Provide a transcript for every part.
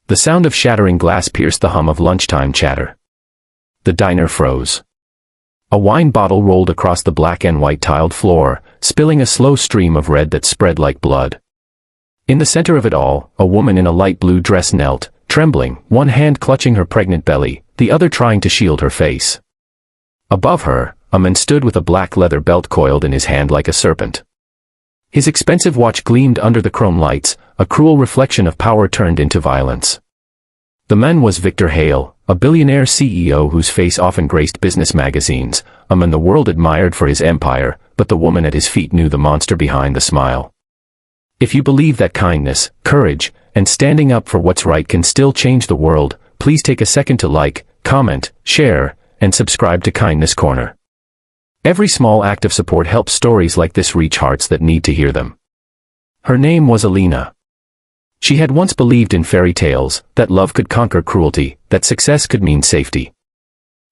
The sound of shattering glass pierced the hum of lunchtime chatter. The diner froze. A wine bottle rolled across the black and white tiled floor, spilling a slow stream of red that spread like blood. In the center of it all, a woman in a light blue dress knelt, trembling, one hand clutching her pregnant belly, the other trying to shield her face. Above her, a man stood with a black leather belt coiled in his hand like a serpent. His expensive watch gleamed under the chrome lights, a cruel reflection of power turned into violence. The man was Victor Hale, a billionaire CEO whose face often graced business magazines, a man the world admired for his empire, but the woman at his feet knew the monster behind the smile. If you believe that kindness, courage, and standing up for what's right can still change the world, please take a second to like, comment, share, and subscribe to Kindness Corner. Every small act of support helps stories like this reach hearts that need to hear them. Her name was Alina. She had once believed in fairy tales, that love could conquer cruelty, that success could mean safety.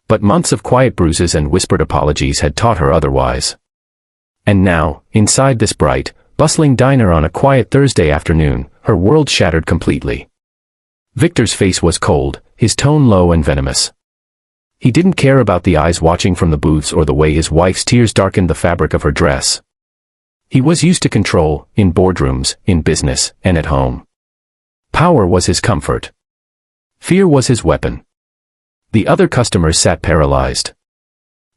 But months of quiet bruises and whispered apologies had taught her otherwise. And now, inside this bright, bustling diner on a quiet Thursday afternoon, her world shattered completely. Victor's face was cold, his tone low and venomous. He didn't care about the eyes watching from the booths or the way his wife's tears darkened the fabric of her dress. He was used to control, in boardrooms, in business, and at home. Power was his comfort. Fear was his weapon. The other customers sat paralyzed.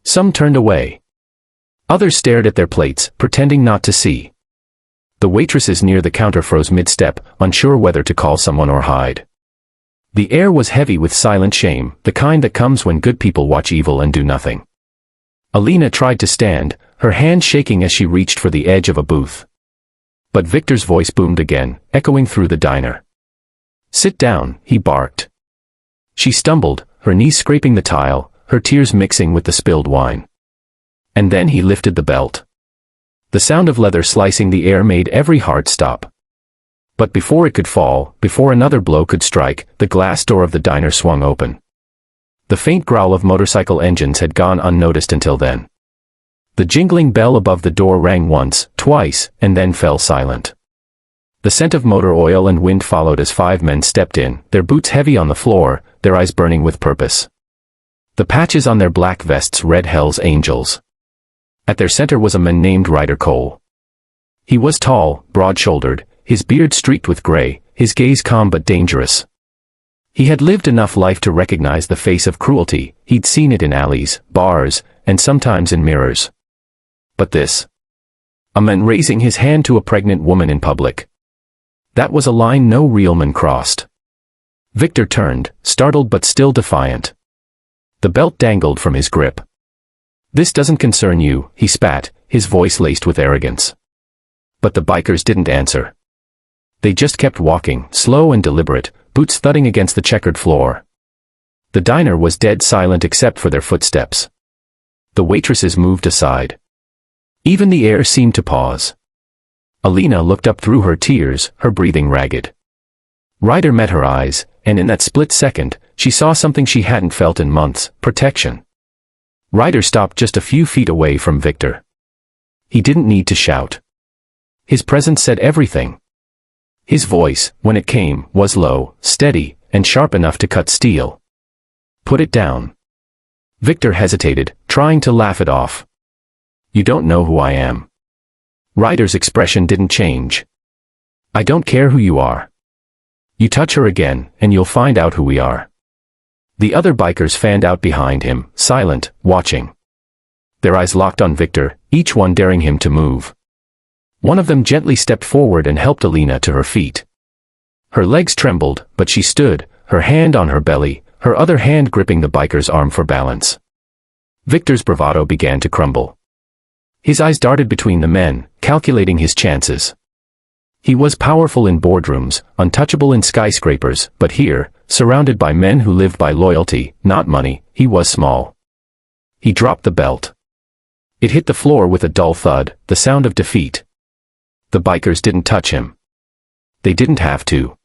Some turned away. Others stared at their plates, pretending not to see. The waitresses near the counter froze mid-step, unsure whether to call someone or hide. The air was heavy with silent shame, the kind that comes when good people watch evil and do nothing. Alina tried to stand, her hand shaking as she reached for the edge of a booth. But Victor's voice boomed again, echoing through the diner. "Sit down," he barked. She stumbled, her knees scraping the tile, her tears mixing with the spilled wine. And then he lifted the belt. The sound of leather slicing the air made every heart stop. But before it could fall, before another blow could strike, the glass door of the diner swung open. The faint growl of motorcycle engines had gone unnoticed until then. The jingling bell above the door rang once, twice, and then fell silent. The scent of motor oil and wind followed as 5 men stepped in, their boots heavy on the floor, their eyes burning with purpose. The patches on their black vests read Hell's Angels. At their center was a man named Ryder Cole. He was tall, broad-shouldered, his beard streaked with gray, his gaze calm but dangerous. He had lived enough life to recognize the face of cruelty, he'd seen it in alleys, bars, and sometimes in mirrors. But this? A man raising his hand to a pregnant woman in public. That was a line no real man crossed. Victor turned, startled but still defiant. The belt dangled from his grip. "This doesn't concern you," he spat, his voice laced with arrogance. But the bikers didn't answer. They just kept walking, slow and deliberate, boots thudding against the checkered floor. The diner was dead silent except for their footsteps. The waitresses moved aside. Even the air seemed to pause. Alina looked up through her tears, her breathing ragged. Ryder met her eyes, and in that split second, she saw something she hadn't felt in months: protection. Ryder stopped just a few feet away from Victor. He didn't need to shout. His presence said everything. His voice, when it came, was low, steady, and sharp enough to cut steel. "Put it down." Victor hesitated, trying to laugh it off. "You don't know who I am." Ryder's expression didn't change. "I don't care who you are. You touch her again, and you'll find out who we are." The other bikers fanned out behind him, silent, watching. Their eyes locked on Victor, each one daring him to move. One of them gently stepped forward and helped Alina to her feet. Her legs trembled, but she stood, her hand on her belly, her other hand gripping the biker's arm for balance. Victor's bravado began to crumble. His eyes darted between the men, calculating his chances. He was powerful in boardrooms, untouchable in skyscrapers, but here, surrounded by men who lived by loyalty, not money, he was small. He dropped the belt. It hit the floor with a dull thud, the sound of defeat. The bikers didn't touch him. They didn't have to.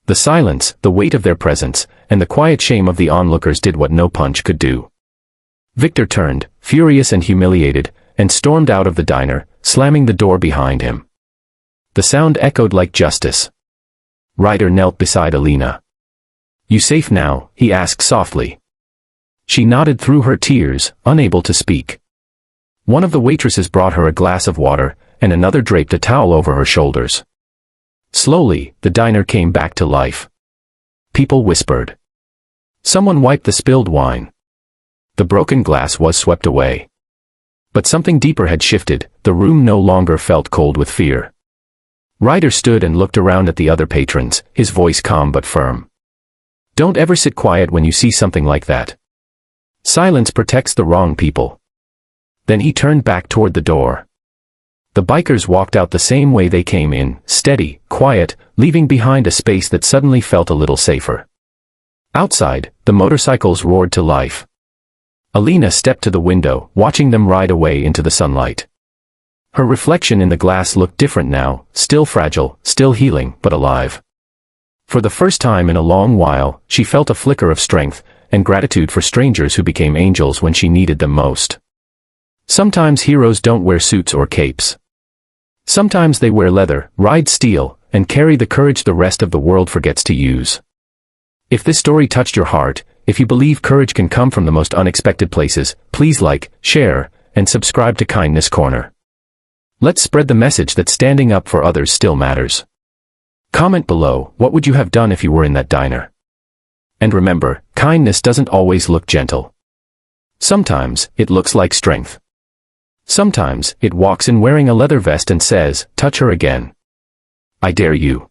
The silence, the weight of their presence, and the quiet shame of the onlookers did what no punch could do. Victor turned, furious and humiliated, and stormed out of the diner, slamming the door behind him. The sound echoed like justice. Ryder knelt beside Alina. "You safe now?" he asked softly. She nodded through her tears, unable to speak. One of the waitresses brought her a glass of water, and another draped a towel over her shoulders. Slowly, the diner came back to life. People whispered. Someone wiped the spilled wine. The broken glass was swept away. But something deeper had shifted. The room no longer felt cold with fear. Ryder stood and looked around at the other patrons, his voice calm but firm. "Don't ever sit quiet when you see something like that. Silence protects the wrong people." Then he turned back toward the door. The bikers walked out the same way they came in, steady, quiet, leaving behind a space that suddenly felt a little safer. Outside, the motorcycles roared to life. Alina stepped to the window, watching them ride away into the sunlight. Her reflection in the glass looked different now, still fragile, still healing, but alive. For the first time in a long while, she felt a flicker of strength, and gratitude for strangers who became angels when she needed them most. Sometimes heroes don't wear suits or capes. Sometimes they wear leather, ride steel, and carry the courage the rest of the world forgets to use. If this story touched your heart, if you believe courage can come from the most unexpected places, please like, share, and subscribe to Kindness Corner. Let's spread the message that standing up for others still matters. Comment below, what would you have done if you were in that diner? And remember, kindness doesn't always look gentle. Sometimes, it looks like strength. Sometimes, it walks in wearing a leather vest and says, "Touch her again. I dare you."